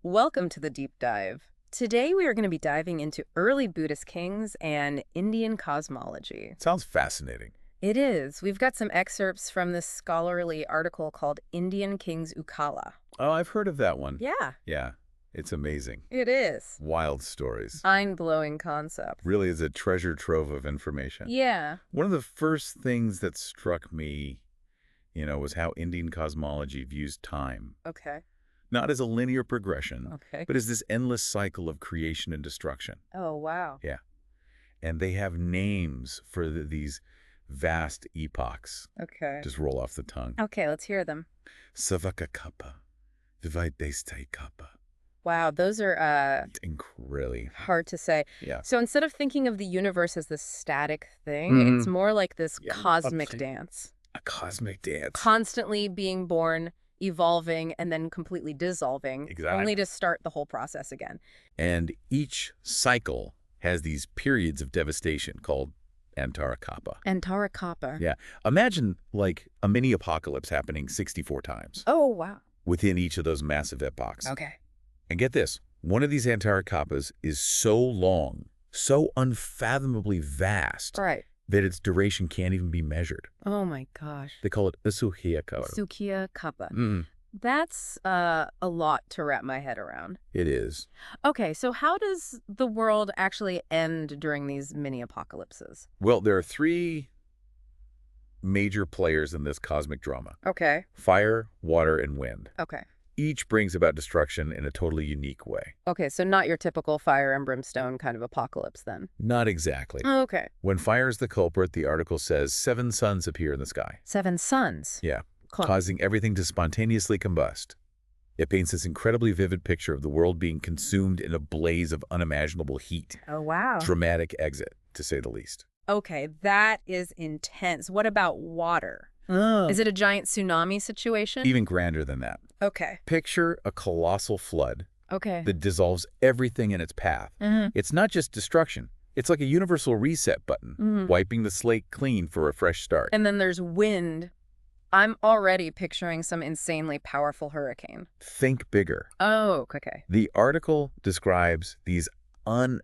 Welcome to the deep dive. Today we are going to be diving into early Buddhist kings and Indian cosmology. Sounds fascinating. It is. We've got some excerpts from this scholarly article called Indian Kings Ukala. Oh, I've heard of that one. Yeah, Yeah, it's amazing. it is. Wild stories. Mind-blowing concept. Really is a treasure trove of information. Yeah. One of the first things that struck me, was how Indian cosmology views time. Okay. Not as a linear progression, Okay. but as this endless cycle of creation and destruction. Oh, wow. Yeah. And they have names for these vast epochs. Okay. Just roll off the tongue. Okay, let's hear them. Savaka Kappa, Vivaidestai Kappa. Wow, those are It's incredibly. hard to say. Yeah. So instead of thinking of the universe as this static thing, it's more like this Yeah, cosmic okay. dance. A cosmic dance. Constantly being born, evolving, and then completely dissolving, Exactly. only to start the whole process again. And each cycle has these periods of devastation called Antara Kappa. Antara Kappa. Yeah. Imagine like a mini apocalypse happening 64 times Oh, wow. within each of those massive epochs. Okay. And get this, one of these Antara Kappas is so long, so unfathomably vast, Right. that its duration can't even be measured. Oh, my gosh. They call it Isuhiyako. Sukiya Kappa. Mm, That's a lot to wrap my head around. it is. Okay, so how does the world actually end during these mini apocalypses? Well, there are three major players in this cosmic drama. Okay. Fire, water, and wind. Okay. Each brings about destruction in a totally unique way. Okay, so not your typical fire and brimstone kind of apocalypse then. Not exactly. Okay. When fire is the culprit, the article says 7 suns appear in the sky. 7 suns. Yeah, Cool. causing everything to spontaneously combust. It paints this incredibly vivid picture of the world being consumed in a blaze of unimaginable heat. Oh, wow. Dramatic exit, to say the least. Okay, that is intense. What about water? Oh. Is it a giant tsunami situation? Even grander than that. Okay. Picture a colossal flood Okay. that dissolves everything in its path. It's not just destruction. It's like a universal reset button, wiping the slate clean for a fresh start. And then there's wind. I'm already picturing some insanely powerful hurricane. Think bigger. Oh, okay. The article describes these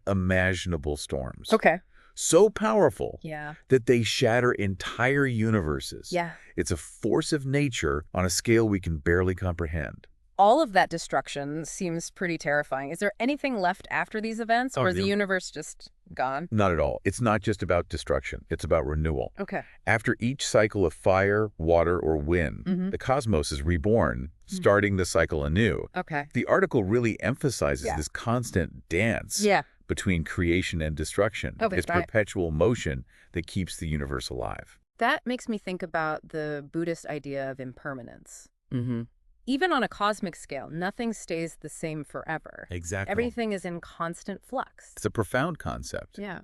unimaginable storms. Okay. So powerful Yeah. that they shatter entire universes. Yeah. It's a force of nature on a scale we can barely comprehend. All of that destruction seems pretty terrifying. Is there anything left after these events, or is the universe just gone? Not at all. It's not just about destruction. It's about renewal. Okay. After each cycle of fire, water, or wind, the cosmos is reborn, starting the cycle anew. Okay. The article really emphasizes Yeah. this constant dance Yeah. between creation and destruction. Okay, It's right. perpetual motion that keeps the universe alive. That makes me think about the Buddhist idea of impermanence. Mm-hmm. Even on a cosmic scale, nothing stays the same forever. Exactly. Everything is in constant flux. It's a profound concept. Yeah.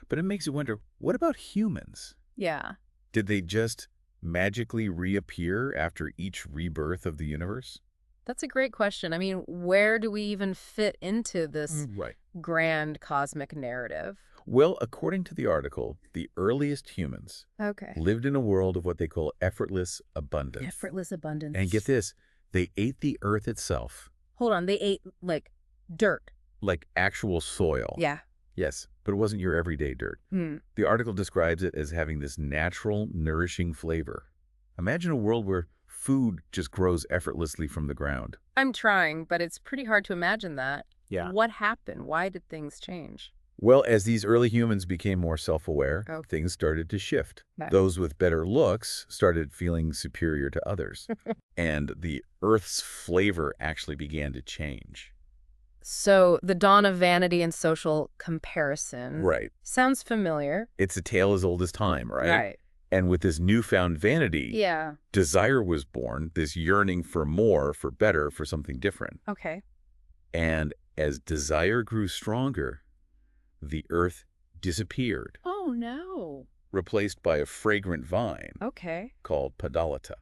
But it makes you wonder, what about humans? Yeah. Did they just magically reappear after each rebirth of the universe? That's a great question. I mean, where do we even fit into this Right. grand cosmic narrative? Well, according to the article, the earliest humans Okay. lived in a world of what they call effortless abundance. Effortless abundance. And get this, they ate the earth itself, Hold on, they ate, like, dirt. like actual soil. Yeah. Yes, but it wasn't your everyday dirt. Hmm. The article describes it as having this natural, nourishing flavor. Imagine a world where food just grows effortlessly from the ground. I'm trying, but it's pretty hard to imagine that. Yeah. What happened? Why did things change? Well, as these early humans became more self-aware, Oh. things started to shift. Right. Those with better looks started feeling superior to others. And the Earth's flavor actually began to change. So, the dawn of vanity and social comparison. Right. Sounds familiar. It's a tale as old as time, right? Right. And with this newfound vanity, Yeah. desire was born, this yearning for more, for better, for something different. Okay. And as desire grew stronger, the earth disappeared, Oh, no. replaced by a fragrant vine Okay. called Padalata.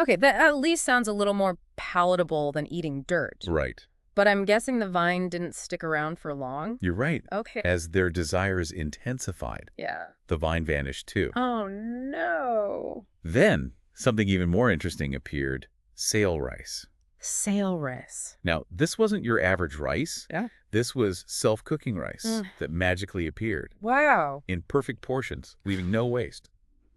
Okay, that at least sounds a little more palatable than eating dirt. Right. But I'm guessing the vine didn't stick around for long. You're right. Okay. As their desires intensified, Yeah. the vine vanished too. Oh, no. Then, something even more interesting appeared, sail rice. Sail rice. Now, this wasn't your average rice. Yeah. This was self-cooking rice that magically appeared Wow. in perfect portions, leaving no waste.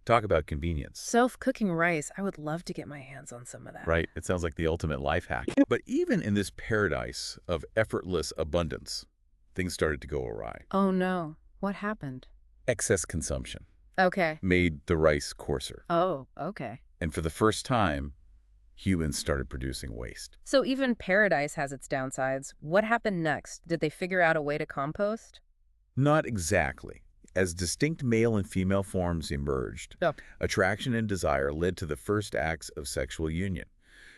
Talk about convenience. Self-cooking rice. I would love to get my hands on some of that. Right? It sounds like the ultimate life hack. But even in this paradise of effortless abundance, things started to go awry. Oh, no. What happened? Excess consumption Okay. made the rice coarser. Oh, okay. And for the first time, humans started producing waste. So even paradise has its downsides. What happened next? Did they figure out a way to compost? Not exactly. As distinct male and female forms emerged, attraction and desire led to the first acts of sexual union.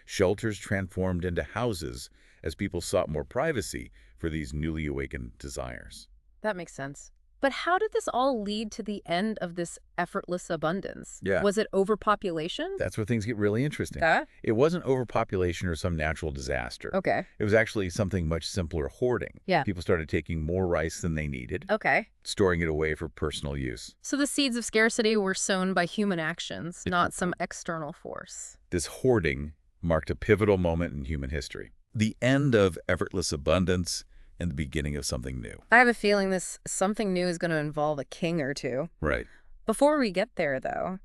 Shelters transformed into houses as people sought more privacy for these newly awakened desires. That makes sense. But how did this all lead to the end of this effortless abundance? Yeah. Was it overpopulation? That's where things get really interesting. It wasn't overpopulation or some natural disaster. Okay. It was actually something much simpler, hoarding. Yeah. People started taking more rice than they needed, Okay. storing it away for personal use. So the seeds of scarcity were sown by human actions, not some external force. This hoarding marked a pivotal moment in human history. The end of effortless abundance and the beginning of something new. I have a feeling this something new is going to involve a king or two. Right. Before we get there, though,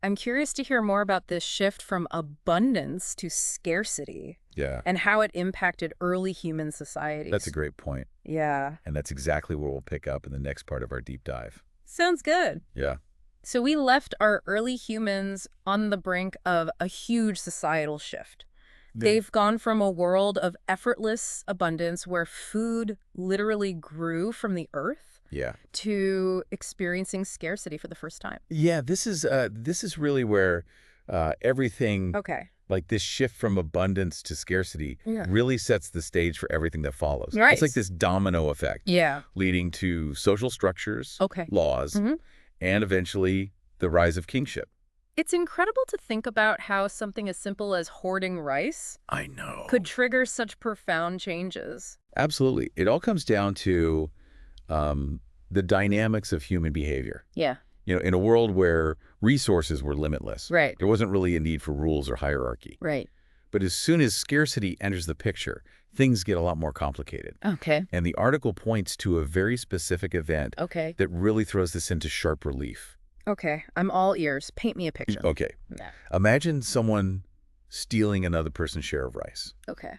I'm curious to hear more about this shift from abundance to scarcity. Yeah. And how it impacted early human societies. That's a great point. Yeah. And that's exactly where we'll pick up in the next part of our deep dive. Sounds good. Yeah. So we left our early humans on the brink of a huge societal shift. They've gone from a world of effortless abundance where food literally grew from the earth to experiencing scarcity for the first time. Yeah, this is really where everything, like this shift from abundance to scarcity, really sets the stage for everything that follows. Right. It's like this domino effect, leading to social structures, laws, and eventually the rise of kingship. It's incredible to think about how something as simple as hoarding rice could trigger such profound changes. Absolutely. It all comes down to the dynamics of human behavior. Yeah. You know, in a world where resources were limitless, Right. there wasn't really a need for rules or hierarchy. Right. But as soon as scarcity enters the picture, things get a lot more complicated. Okay. And the article points to a very specific event that really throws this into sharp relief. Okay. I'm all ears. Paint me a picture. Okay. Yeah. Imagine someone stealing another person's share of rice. Okay.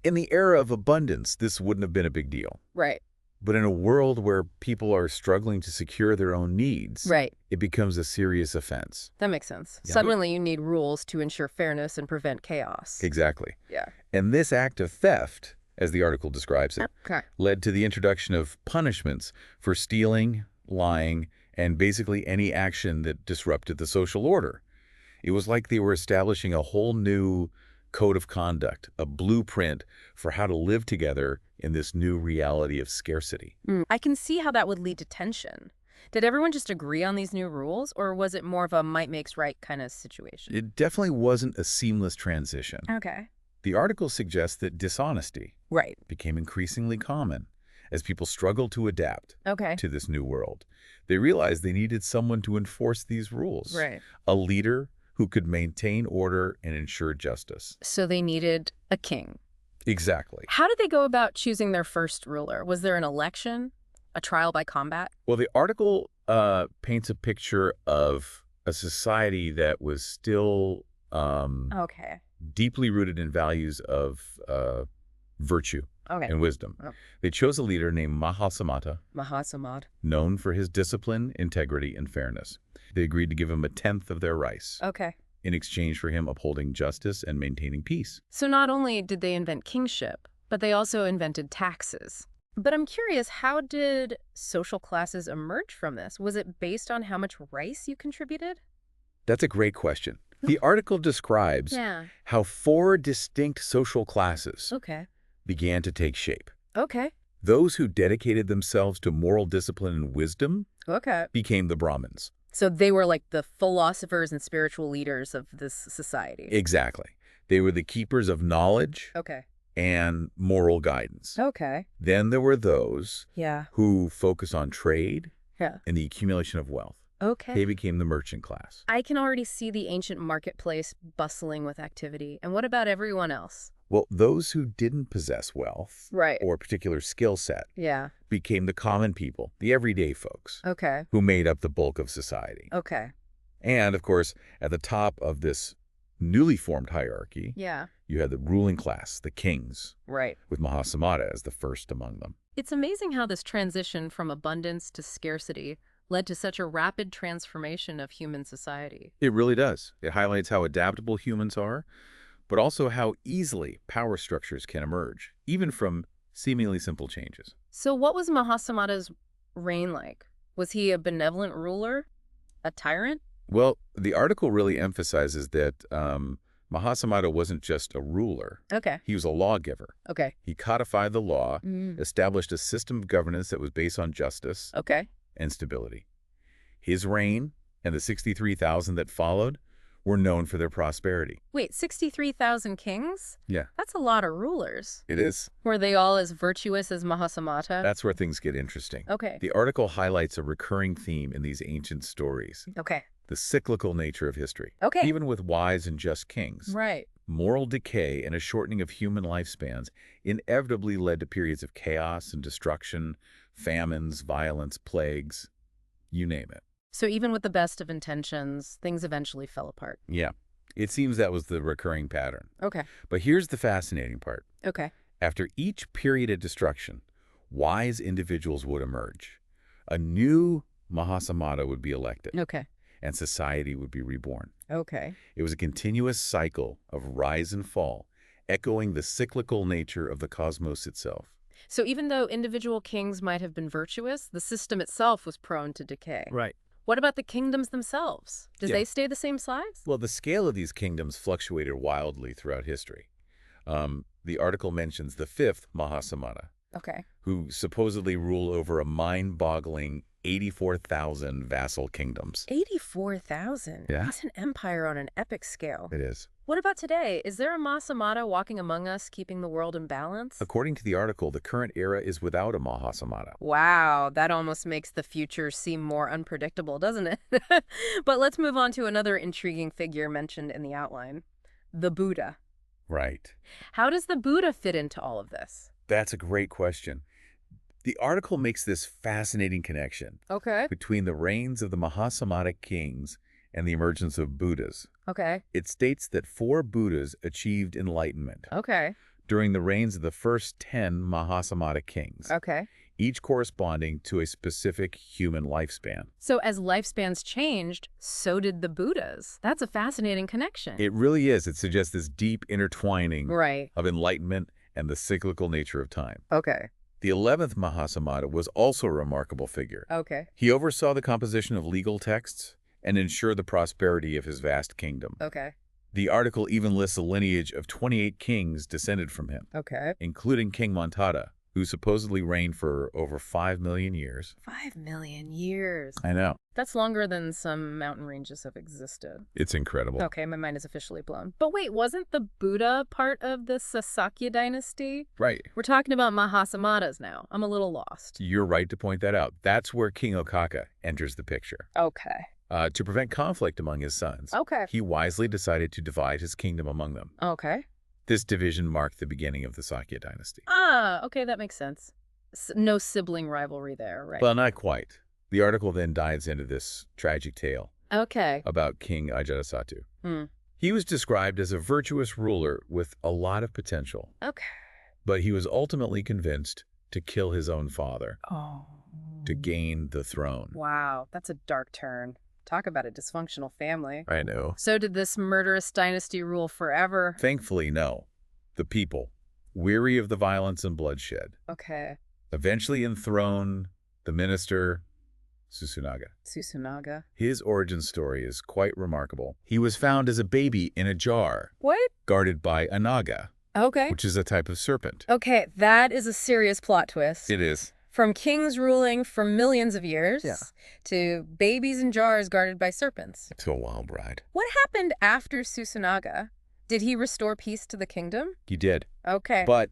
In the era of abundance, this wouldn't have been a big deal. Right. But in a world where people are struggling to secure their own needs, it becomes a serious offense. That makes sense. Yeah. Suddenly you need rules to ensure fairness and prevent chaos. Exactly. Yeah. And this act of theft, as the article describes it, led to the introduction of punishments for stealing, lying, and basically any action that disrupted the social order. It was like they were establishing a whole new code of conduct, a blueprint for how to live together in this new reality of scarcity. I can see how that would lead to tension. Did everyone just agree on these new rules, or was it more of a might makes right kind of situation? It definitely wasn't a seamless transition. Okay. The article suggests that dishonesty became increasingly common as people struggled to adapt to this new world. They realized they needed someone to enforce these rules, a leader who could maintain order and ensure justice. So they needed a king. Exactly. How did they go about choosing their first ruler? Was there an election? A trial by combat? Well, the article paints a picture of a society that was still deeply rooted in values of virtue and wisdom. They chose a leader named Maha Yazawindawgyi, known for his discipline, integrity, and fairness. They agreed to give him 1/10 of their rice in exchange for him upholding justice and maintaining peace. So not only did they invent kingship, but they also invented taxes. But I'm curious, how did social classes emerge from this? Was it based on how much rice you contributed? That's a great question. The article describes how 4 distinct social classes began to take shape. Those who dedicated themselves to moral discipline and wisdom became the Brahmins. So they were like the philosophers and spiritual leaders of this society. Exactly. They were the keepers of knowledge and moral guidance. Then there were those who focused on trade and the accumulation of wealth. Okay. They became the merchant class. I can already see the ancient marketplace bustling with activity. And what about everyone else? Well, those who didn't possess wealth Right. or a particular skill set became the common people, the everyday folks, who made up the bulk of society. Okay. And, of course, at the top of this newly formed hierarchy, you had the ruling class, the kings, with Maha as the first among them. It's amazing how this transition from abundance to scarcity led to such a rapid transformation of human society. It really does. It highlights how adaptable humans are, but also how easily power structures can emerge, even from seemingly simple changes. So what was Maha reign like? Was he a benevolent ruler? A tyrant? Well, the article really emphasizes that Maha wasn't just a ruler. Okay. He was a lawgiver. Okay. He codified the law, established a system of governance that was based on justice and stability. His reign and the 63,000 that followed were known for their prosperity. Wait, 63,000 kings? Yeah. That's a lot of rulers. It is. Were they all as virtuous as Maha? That's where things get interesting. Okay. The article highlights a recurring theme in these ancient stories. Okay. The cyclical nature of history. Okay. Even with wise and just kings. Right. Moral decay and a shortening of human lifespans inevitably led to periods of chaos and destruction, famines, violence, plagues, you name it. So even with the best of intentions, things eventually fell apart. Yeah. It seems that was the recurring pattern. Okay. But here's the fascinating part. Okay. After each period of destruction, wise individuals would emerge. A new Maha would be elected. Okay. And society would be reborn. Okay. It was a continuous cycle of rise and fall, echoing the cyclical nature of the cosmos itself. So even though individual kings might have been virtuous, the system itself was prone to decay. Right. What about the kingdoms themselves? Did they stay the same size? Well, the scale of these kingdoms fluctuated wildly throughout history. The article mentions the fifth Maha, who supposedly ruled over a mind-boggling 84,000 vassal kingdoms. 84,000? Yeah. That's an empire on an epic scale. It is. What about today? Is there a Maha walking among us, keeping the world in balance? According to the article, the current era is without a Maha. Wow, that almost makes the future seem more unpredictable, doesn't it? But let's move on to another intriguing figure mentioned in the outline, the Buddha. Right. How does the Buddha fit into all of this? That's a great question. The article makes this fascinating connection between the reigns of the Maha kings and the emergence of Buddhas. It states that 4 Buddhas achieved enlightenment during the reigns of the first 10 Maha kings, each corresponding to a specific human lifespan. So as lifespans changed, so did the Buddhas. That's a fascinating connection. It really is. It suggests this deep intertwining Right. of enlightenment and the cyclical nature of time. Okay. The 11th Maha was also a remarkable figure. Okay. He oversaw the composition of legal texts and ensured the prosperity of his vast kingdom. Okay. The article even lists a lineage of 28 kings descended from him, including King Montada, who supposedly reigned for over 5 million years. 5 million years. I know. That's longer than some mountain ranges have existed. It's incredible. Okay, my mind is officially blown. But wait, wasn't the Buddha part of the Sakya dynasty? Right. We're talking about Mahasamadas now. I'm a little lost. You're right to point that out. That's where King Okaka enters the picture. Okay. To prevent conflict among his sons, he wisely decided to divide his kingdom among them. Okay. This division marked the beginning of the Sakya dynasty. Ah, okay, that makes sense. No sibling rivalry there, right? Well, not quite. The article then dives into this tragic tale about King Ajatasattu. He was described as a virtuous ruler with a lot of potential. Okay. But he was ultimately convinced to kill his own father Oh. to gain the throne. Wow, that's a dark turn. Talk about a dysfunctional family. I know. So did this murderous dynasty rule forever? Thankfully, no. The people, weary of the violence and bloodshed, eventually enthroned the minister Susunaga. His origin story is quite remarkable. He was found as a baby in a jar. What? Guarded by a naga. Okay. Which is a type of serpent. Okay, that is a serious plot twist. It is. From kings ruling for millions of years to babies in jars guarded by serpents. It's a wild ride. What happened after Susunaga? Did he restore peace to the kingdom? He did. Okay. But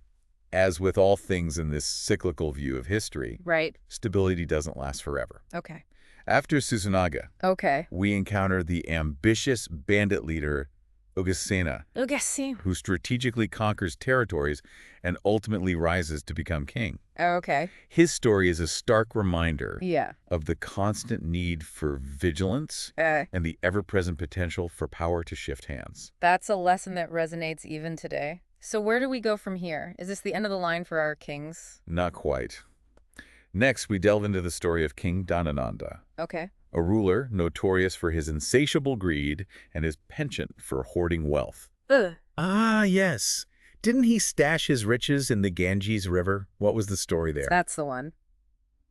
as with all things in this cyclical view of history, right, stability doesn't last forever. Okay. After Susunaga, Okay. we encounter the ambitious bandit leader Ugasena, who strategically conquers territories and ultimately rises to become king. Okay. His story is a stark reminder Yeah. of the constant need for vigilance and the ever-present potential for power to shift hands. That's a lesson that resonates even today. So where do we go from here? Is this the end of the line for our kings? Not quite. Next, we delve into the story of King Dhanananda, Okay. a ruler notorious for his insatiable greed and his penchant for hoarding wealth. Ugh. Ah, yes. Didn't he stash his riches in the Ganges River? What was the story there? That's the one.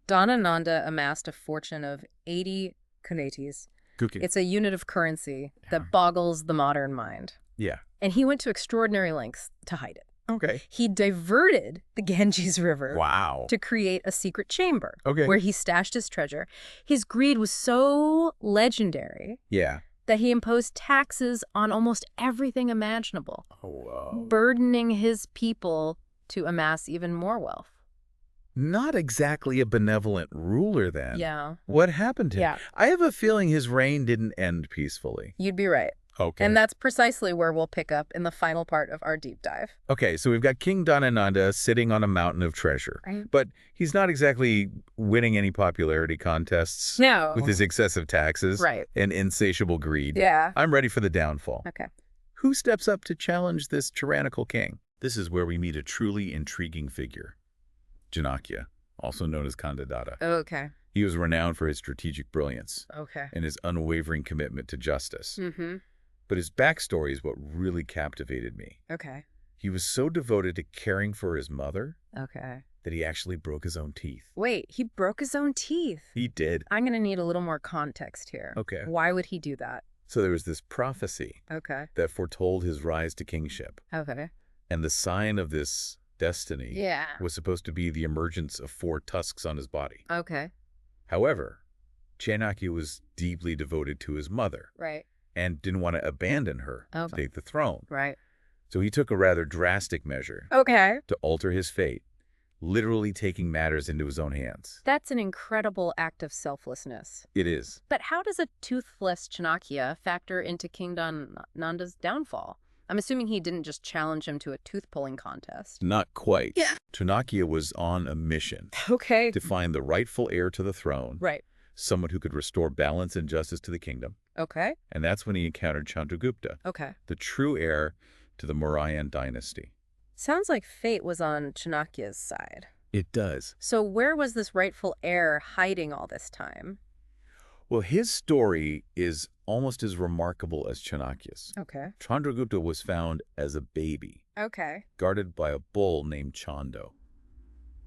Dhanananda amassed a fortune of 80 kunatis. It's a unit of currency that boggles the modern mind. Yeah. And he went to extraordinary lengths to hide it. Okay. He diverted the Ganges River to create a secret chamber where he stashed his treasure. His greed was so legendary that he imposed taxes on almost everything imaginable, burdening his people to amass even more wealth. Not exactly a benevolent ruler, then. Yeah. What happened to him? Yeah. I have a feeling his reign didn't end peacefully. You'd be right. Okay. And that's precisely where we'll pick up in the final part of our deep dive. Okay, so we've got King Dhanananda sitting on a mountain of treasure. Right. But he's not exactly winning any popularity contests with his excessive taxes and insatiable greed. Yeah. I'm ready for the downfall. Okay. Who steps up to challenge this tyrannical king? This is where we meet a truly intriguing figure, Janakya, also known as Kandadatta. Okay. He was renowned for his strategic brilliance Okay. and his unwavering commitment to justice. Mm-hmm. But his backstory is what really captivated me. Okay. He was so devoted to caring for his mother Okay. that he actually broke his own teeth. Wait, he broke his own teeth? He did. I'm going to need a little more context here. Okay. Why would he do that? So there was this prophecy that foretold his rise to kingship. Okay. And the sign of this destiny was supposed to be the emergence of 4 tusks on his body. Okay. However, Chanakya was deeply devoted to his mother. Right. And didn't want to abandon her to take the throne. Right. So he took a rather drastic measure to alter his fate, literally taking matters into his own hands. That's an incredible act of selflessness. It is. But how does a toothless Chanakya factor into King Dhanananda's downfall? I'm assuming he didn't just challenge him to a tooth-pulling contest. Not quite. Yeah. Chanakya was on a mission to find the rightful heir to the throne. Right. Someone who could restore balance and justice to the kingdom. Okay. And that's when he encountered Chandragupta, the true heir to the Mauryan dynasty. Sounds like fate was on Chanakya's side. It does. So where was this rightful heir hiding all this time? Well, his story is almost as remarkable as Chanakya's. Okay. Chandragupta was found as a baby, guarded by a bull named Chando.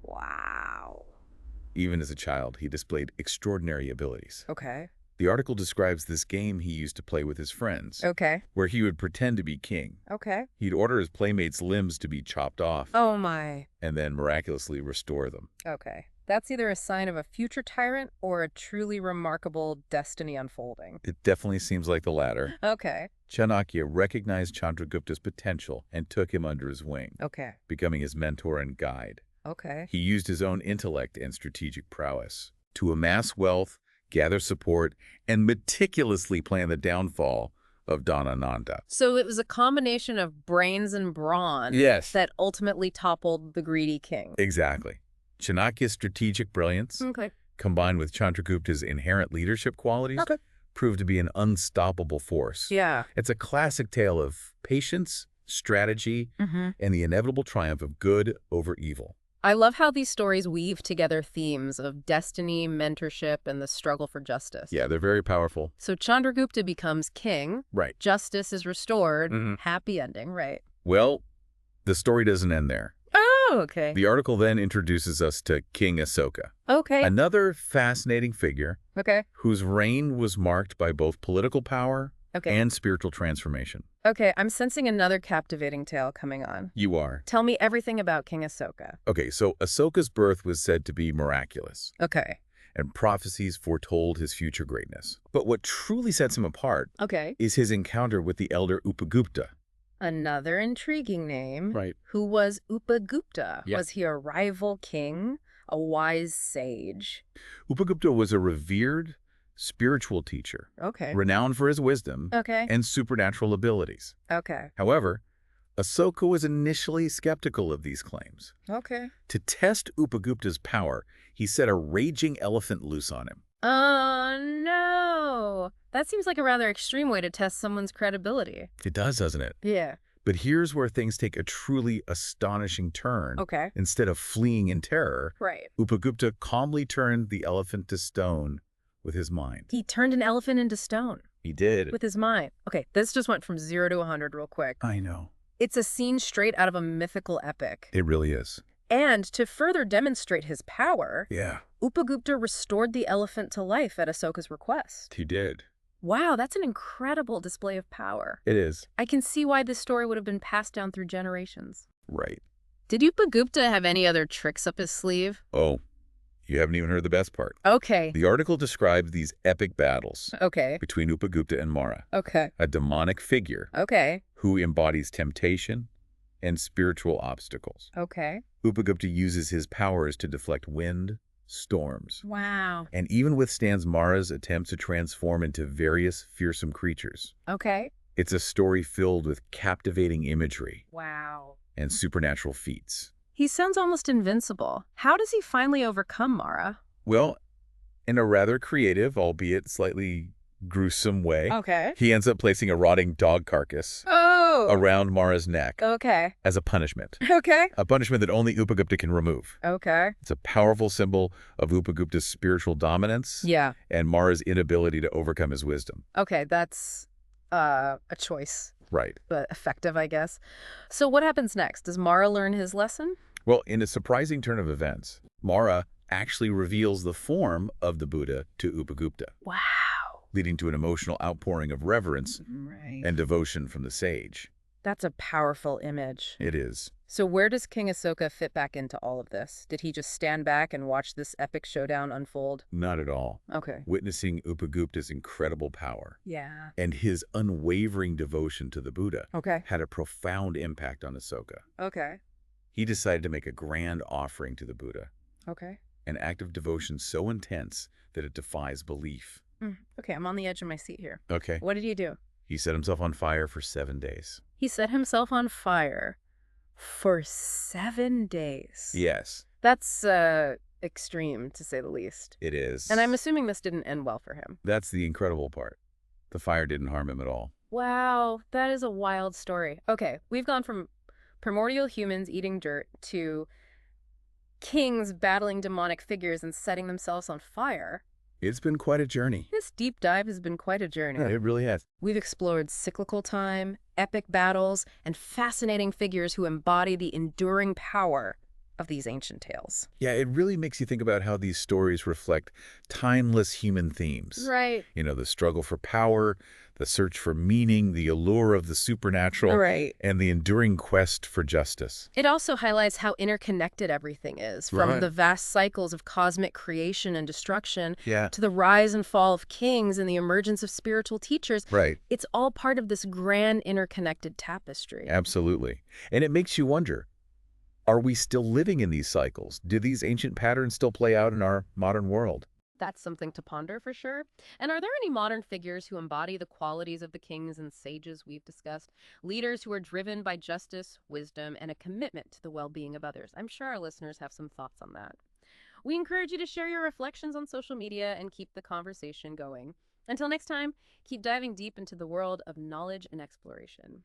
Wow. Even as a child, he displayed extraordinary abilities. Okay. The article describes this game he used to play with his friends, where he would pretend to be king. Okay. He'd order his playmates' limbs to be chopped off. Oh, my. And then miraculously restore them. Okay. That's either a sign of a future tyrant or a truly remarkable destiny unfolding. It definitely seems like the latter. Okay. Chanakya recognized Chandragupta's potential and took him under his wing, becoming his mentor and guide. Okay. He used his own intellect and strategic prowess to amass wealth, gather support, and meticulously plan the downfall of Dhanananda. So it was a combination of brains and brawn that ultimately toppled the greedy king. Exactly. Chanakya's strategic brilliance, combined with Chandragupta's inherent leadership qualities, proved to be an unstoppable force. Yeah. It's a classic tale of patience, strategy, and the inevitable triumph of good over evil. I love how these stories weave together themes of destiny, mentorship, and the struggle for justice. Yeah, they're very powerful. So Chandragupta becomes king. Right. Justice is restored. Happy ending, right? Well, the story doesn't end there. Oh, okay. The article then introduces us to King Asoka. Okay. Another fascinating figure. Whose reign was marked by both political power and spiritual transformation. Okay, I'm sensing another captivating tale coming on. You are. Tell me everything about King Asoka. Okay, so Asoka's birth was said to be miraculous. Okay. And prophecies foretold his future greatness. But what truly sets him apart is his encounter with the elder Upagupta. Another intriguing name. Right. Who was Upagupta? Yeah. Was he a rival king? A wise sage? Upagupta was a revered spiritual teacher, Okay. renowned for his wisdom Okay. and supernatural abilities. Okay. However, Ashoka was initially skeptical of these claims. Okay. To test Upagupta's power, he set a raging elephant loose on him. Oh, no. That seems like a rather extreme way to test someone's credibility. It does, doesn't it? Yeah. But here's where things take a truly astonishing turn. Okay. Instead of fleeing in terror, Right. Upagupta calmly turned the elephant to stone with his mind. He turned an elephant into stone. He did. With his mind. Okay, this just went from 0 to 100 real quick. I know. It's a scene straight out of a mythical epic. It really is. And to further demonstrate his power, Yeah. Upagupta restored the elephant to life at Ashoka's request. He did. Wow, that's an incredible display of power. It is. I can see why this story would have been passed down through generations. Right. Did Upagupta have any other tricks up his sleeve? Oh, you haven't even heard the best part. Okay. The article describes these epic battles Okay. between Upagupta and Mara, Okay. a demonic figure Okay. who embodies temptation and spiritual obstacles. Okay. Upagupta uses his powers to deflect wind, storms, Wow. and even withstands Mara's attempts to transform into various fearsome creatures. Okay. It's a story filled with captivating imagery Wow. and supernatural feats. He sounds almost invincible. How does he finally overcome Mara? Well, in a rather creative, albeit slightly gruesome way, Okay. he ends up placing a rotting dog carcass Oh. around Mara's neck Okay. as a punishment. Okay. A punishment that only Upagupta can remove. Okay. It's a powerful symbol of Upagupta's spiritual dominance Yeah. and Mara's inability to overcome his wisdom. Okay, that's a choice, Right. but effective, I guess. So what happens next? Does Mara learn his lesson? Well, in a surprising turn of events, Mara actually reveals the form of the Buddha to Upagupta, Wow. leading to an emotional outpouring of reverence Right. and devotion from the sage. That's a powerful image. It is. So where does King Ashoka fit back into all of this? Did he just stand back and watch this epic showdown unfold? Not at all. Okay. Witnessing Upagupta's incredible power Yeah. and his unwavering devotion to the Buddha Okay. had a profound impact on Ashoka. Okay. He decided to make a grand offering to the Buddha, Okay. an act of devotion so intense that it defies belief. Okay, I'm on the edge of my seat here. Okay. What did he do? He set himself on fire for 7 days. He set himself on fire for 7 days. Yes, That's extreme, to say the least. it is. And I'm assuming this didn't end well for him. That's the incredible part. The fire didn't harm him at all. Wow, that is a wild story. Okay, we've gone from primordial humans eating dirt to kings battling demonic figures and setting themselves on fire. It's been quite a journey. This deep dive has been quite a journey. It really has. We've explored cyclical time, epic battles, and fascinating figures who embody the enduring power of these ancient tales. Yeah, it really makes you think about how these stories reflect timeless human themes. Right. You know, the struggle for power, the search for meaning, the allure of the supernatural, Right. and the enduring quest for justice. It also highlights how interconnected everything is, from Right. the vast cycles of cosmic creation and destruction Yeah. to the rise and fall of kings and the emergence of spiritual teachers. Right. It's all part of this grand interconnected tapestry. Absolutely. And it makes you wonder, are we still living in these cycles? Do these ancient patterns still play out in our modern world? That's something to ponder for sure. And are there any modern figures who embody the qualities of the kings and sages we've discussed? Leaders who are driven by justice, wisdom, and a commitment to the well-being of others? I'm sure our listeners have some thoughts on that. We encourage you to share your reflections on social media and keep the conversation going. Until next time, keep diving deep into the world of knowledge and exploration.